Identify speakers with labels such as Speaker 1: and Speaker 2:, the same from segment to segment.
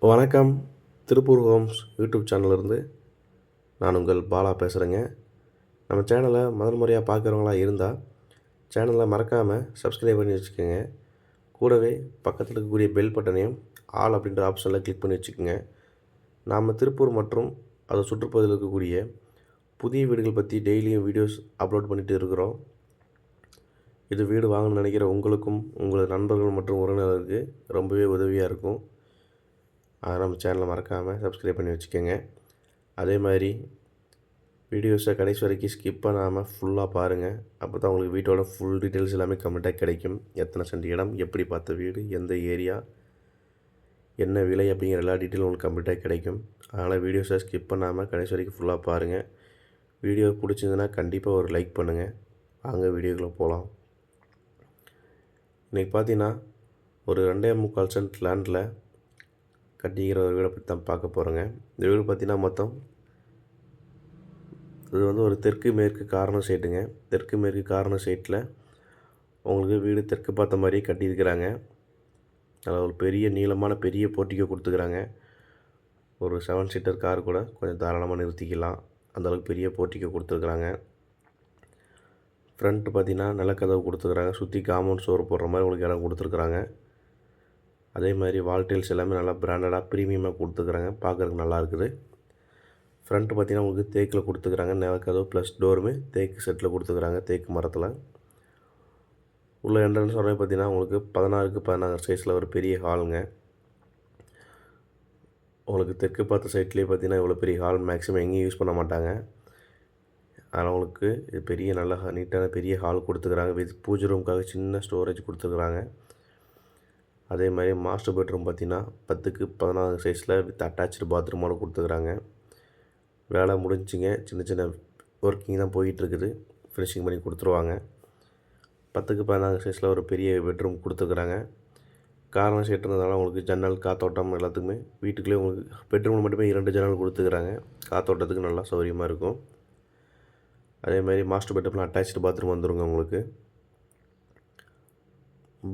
Speaker 1: வணக்கம். Tiruppur Holmes YouTube சேனல்லேருந்து நான் உங்கள் பாலா பேசுகிறேங்க. நம்ம சேனலை முதல் முறையாக பார்க்குறவங்களா இருந்தால் சேனலை மறக்காமல் சப்ஸ்கிரைப் பண்ணி வச்சுக்கோங்க. கூடவே பக்கத்தில் இருக்கக்கூடிய பெல் பட்டனையும் ஆல் அப்படின்ற ஆப்ஷனில் கிளிக் பண்ணி வச்சுக்கோங்க. நாம் திருப்பூர் மற்றும் அதை சுற்றுப்பகுதியில் இருக்கக்கூடிய புதிய வீடுகள் பற்றி டெய்லியும் வீடியோஸ் அப்லோட் பண்ணிகிட்டு இருக்கிறோம். இது வீடு வாங்கணும்னு நினைக்கிற உங்களுக்கும் உங்களது நண்பர்கள் மற்றும் உறவினர்களுக்கு ரொம்பவே உதவியாக இருக்கும். நம்ம சேனலை மறக்காமல் சப்ஸ்கிரைப் பண்ணி வச்சுக்கோங்க. அதே மாதிரி வீடியோஸை கடைசி வரைக்கும் ஸ்கிப் பண்ணாமல் ஃபுல்லாக பாருங்கள். அப்போ தான் உங்களுக்கு வீட்டோட ஃபுல் டீட்டெயில்ஸ் எல்லாமே கம்ப்ளீட்டாக கிடைக்கும். எத்தனை சென்ட் இடம், எப்படி பார்த்த வீடு, எந்த ஏரியா, என்ன விலை அப்படிங்கிற எல்லா டீட்டெயிலும் உங்களுக்கு கம்ப்ளீட்டாக கிடைக்கும். அதனால் வீடியோஸை ஸ்கிப் பண்ணாமல் கடைசி வரைக்கும் ஃபுல்லாக பாருங்கள். வீடியோ பிடிச்சிருந்துன்னா கண்டிப்பாக ஒரு லைக் பண்ணுங்கள். வாங்க வீடியோக்குள்ளே போகலாம். இன்றைக்கி பார்த்தீங்கன்னா ஒரு 2.25 சென்ட் லேண்டில் கட்டிக்கிற ஒரு வீடை பற்றி தான் பார்க்க போகிறோங்க. இந்த வீடு பார்த்திங்கன்னா மொத்தம் இது வந்து ஒரு தெற்கு மேற்கு கார்னர் சைட்டுங்க. தெற்கு மேற்கு கார்னர் சைட்டில் உங்களுக்கு வீடு தெற்கு பார்த்த மாதிரியே கட்டியிருக்கிறாங்க. அதில் ஒரு பெரிய நீளமான பெரிய போர்ட்டிகோ கொடுத்துக்கிறாங்க. ஒரு 7 சீட்டர் கார் கூட கொஞ்சம் தாராளமாக நிறுத்திக்கலாம். அந்தளவுக்கு பெரிய போர்ட்டிகோ கொடுத்துருக்குறாங்க. ஃப்ரண்ட்டு பார்த்திங்கன்னா நிலக்கதவு கொடுத்துருக்குறாங்க. சுற்றி காம்பவுண்ட் சோறு போடுற மாதிரி உங்களுக்கு இடம் கொடுத்துருக்குறாங்க. அதே மாதிரி வால் டைல்ஸ் எல்லாமே நல்லா பிராண்டடாக ப்ரீமியமாக கொடுத்துருக்குறாங்க. பார்க்குறதுக்கு நல்லா இருக்குது. ஃப்ரண்ட்டு பார்த்திங்கன்னா உங்களுக்கு தேக்கில் கொடுத்துருக்குறாங்க. நிலக்கதவு ப்ளஸ் டோருமே தேக்கு செட்டில் கொடுத்துருக்குறாங்க, தேக்கு மரத்தில். உள்ள என்ட்ரன்ஸ் வரையும் பார்த்திங்கன்னா உங்களுக்கு 16க்கு 16 சைஸில் ஒரு பெரிய ஹாலுங்க. உங்களுக்கு தெற்கு பார்த்த சைட்லேயே பார்த்திங்கன்னா இவ்வளோ பெரிய ஹால் மேக்ஸிமம் எங்கேயும் யூஸ் பண்ண மாட்டாங்க. அதனால் உங்களுக்கு இது பெரிய நல்ல நீட்டான பெரிய ஹால் கொடுத்துருக்குறாங்க. வித் பூஜை ரூமுக்காக சின்ன ஸ்டோரேஜ் கொடுத்துருக்குறாங்க. அதே மாதிரி மாஸ்டர் பெட்ரூம் பார்த்திங்கன்னா 10க்கு 14 சைஸில் வித் அட்டாச்சு பாத்ரூமோடு கொடுத்துருக்குறாங்க. வேலை முடிஞ்சுங்க. சின்ன சின்ன ஒர்க்கிங் தான் போயிட்டுருக்குது. ஃபினிஷிங் பண்ணி கொடுத்துருவாங்க. 10க்கு 14 சைஸில் ஒரு பெரிய பெட்ரூம் கொடுத்துருக்குறாங்க. கார்னர் சைட்டுன்றதுனால உங்களுக்கு ஜன்னல் காற்றோட்டம் எல்லாத்துக்குமே வீட்டுக்குள்ளேயே உங்களுக்கு பெட்ரூமில் மட்டுமே 2 ஜன்னல் கொடுத்துருக்குறாங்க. காற்றோட்டத்துக்கு நல்லா சௌகரியமாக இருக்கும். அதே மாதிரி மாஸ்டர் பெட்ரூமில் அட்டாச்சு பாத்ரூம் வந்துடுங்க. உங்களுக்கு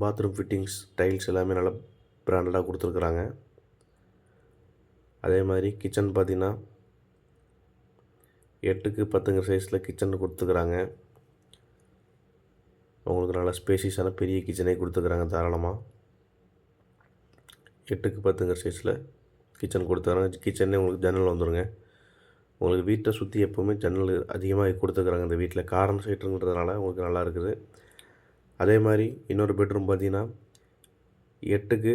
Speaker 1: பாத்ரூம் ஃபிட்டிங்ஸ் டைல்ஸ் எல்லாமே நல்லா பிராண்டடாக கொடுத்துருக்குறாங்க. அதே மாதிரி கிச்சன் பார்த்திங்கன்னா 8க்கு 10 சைஸில் கிச்சன் கொடுத்துருக்குறாங்க. உங்களுக்கு நல்லா ஸ்பேசியஸான பெரிய கிச்சனே கொடுத்துருக்குறாங்க தாராளமாக. 8க்கு 10 சைஸில் கிச்சன் கொடுத்துருக்காங்க. கிச்சனே உங்களுக்கு ஜன்னல் வந்துடுங்க. உங்களுக்கு வீட்டை சுற்றி எப்போவுமே ஜன்னல் அதிகமாக கொடுத்துருக்குறாங்க. இந்த வீட்டில் கார்னர் சைட்டுங்கிறதுனால உங்களுக்கு நல்லா இருக்குது. அதே மாதிரி இன்னொரு பெட்ரூம் பார்த்திங்கன்னா 8க்கு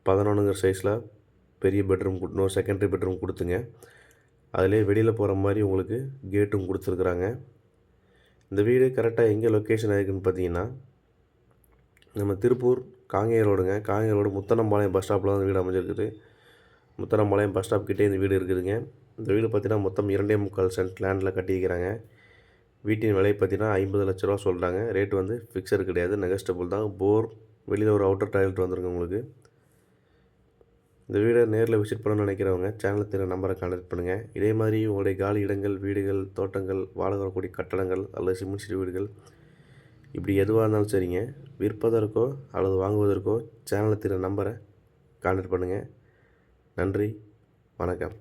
Speaker 1: 11 சைஸில் பெரிய பெட்ரூம் இன்னொரு செகண்டரி பெட்ரூம் கொடுத்துங்க. அதிலே வெளியில் போகிற மாதிரி உங்களுக்கு கேட்டும் கொடுத்துருக்குறாங்க. இந்த வீடு கரெக்டாக எங்கே லொக்கேஷன் ஆகிருக்குன்னு பார்த்தீங்கன்னா நம்ம திருப்பூர் காங்கேய ரோடுங்க. காங்கேய ரோடு முத்தனம்பாளையம் பஸ் ஸ்டாப்பில் தான் வீடு அமைஞ்சிருக்குது. முத்தனம்பாளையம் பஸ் ஸ்டாப் கிட்டே இந்த வீடு இருக்குதுங்க. இந்த வீடு பார்த்திங்கன்னா மொத்தம் 2.25 சென்ட் லேண்டில் கட்டியிருக்கிறாங்க. வீட்டின் விலை பார்த்திங்கன்னா 50 லட்ச ரூபா சொல்கிறாங்க. ரேட் வந்து ஃபிக்ஸடு கிடையாது, நெகஸ்டபுள் தான். போர் வெளியில் ஒரு அவுட்டர் டாய்லெட் வந்துருங்க உங்களுக்கு. இந்த வீடை நேரில் விசிட் பண்ணணும்னு நினைக்கிறவங்க சேனலில் தெரியும் நம்பரை கான்டாக்ட் பண்ணுங்கள். இதே மாதிரி உங்களுடைய காலி இடங்கள், வீடுகள், தோட்டங்கள், வாடகை வரக்கூடிய கட்டடங்கள் அல்லது சிமெண்ட் சீட் வீடுகள் இப்படி எதுவாக இருந்தாலும் சரிங்க, விற்பதற்கோ அல்லது வாங்குவதற்கோ சேனலில் தெரியும் நம்பரை கான்டாக்ட் பண்ணுங்கள். நன்றி, வணக்கம்.